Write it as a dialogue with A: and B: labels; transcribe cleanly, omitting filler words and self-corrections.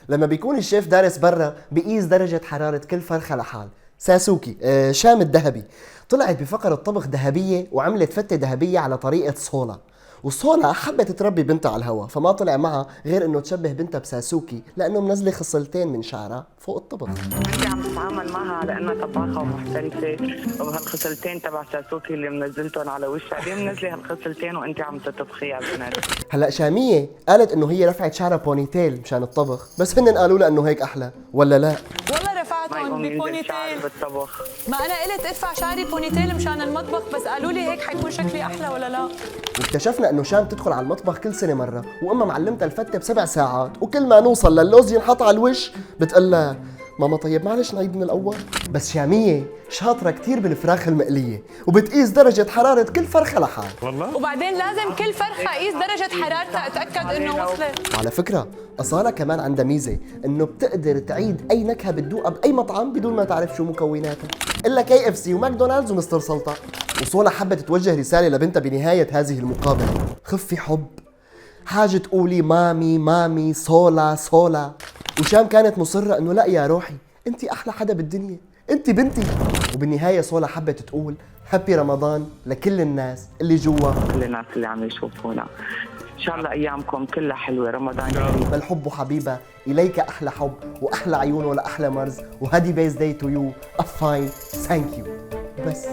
A: لما بيكون الشيف دارس برا بيقيس درجة حرارة كل فرخة لحال. ساسوكي شام الذهبي طلعت بفقرة طبخ ذهبية وعملت فتة ذهبية على طريقة صولا، وصولا حبت تربي بنتها على الهوا، فما طلع معها غير انه تشبه بنتها بساسوكي لانه منزله خصلتين من شعرها فوق الطبخ.
B: انت عم تتعامل معها على انها طباخه ومحترفه، وهالخصلتين تبع ساسوكي اللي منزلتهم على وشها، ليه منزله هالخصلتين وانت عم تطبخي على البنات؟
A: هلا شاميه قالت انه هي رفعت شعرها بونيتيل مشان الطبخ، بس هن قالوا لها انه هيك احلى، ولا لا؟
C: والله رفعتهم ببونيتيل.
B: بالطبخ.
C: ما انا قلت ادفع شعري بونيتيل مشان المطبخ، بس قالوا لي هيك حيكون شكلي احلى، ولا لا؟
A: واكتشفنا انه شام تدخل على المطبخ كل سنه مره، واما معلمتها الفته ب7 ساعات، وكل ما نوصل للوز ينحط على الوش بتقول لها ماما طيب معلش نعيد من الاول. بس شاميه شاطره كثير بالفراخ المقليه، وبتقيس درجه حراره كل فرخه لحال.
D: والله
C: وبعدين لازم كل فرخه اقيس درجه حرارتها اتاكد انه وصلت.
A: وعلى فكره اصاله كمان عندها ميزه انه بتقدر تعيد اي نكهه بتذوقها باي مطعم بدون ما تعرف شو مكوناتها، الا KFC وماكدونالدز ومستر سلطه. وصولا حبت توجه رساله لبنتها بنهايه هذه المقابله: خفي حب، حاجه تقولي مامي مامي صولا صولا. وشام كانت مصره انه لا يا روحي انت احلى حدا بالدنيا، انت بنتي. وبالنهايه صولا حبت تقول هابي رمضان لكل الناس اللي جوا،
B: كل الناس اللي عم يشوفونا، ان شاء الله ايامكم كلها حلوه، رمضان كريم.
A: الحب حبيبه اليك احلى حب واحلى عيون ولا احلى مرز، وهادي بيز داي تو يو ا فاين ثانك يو. بس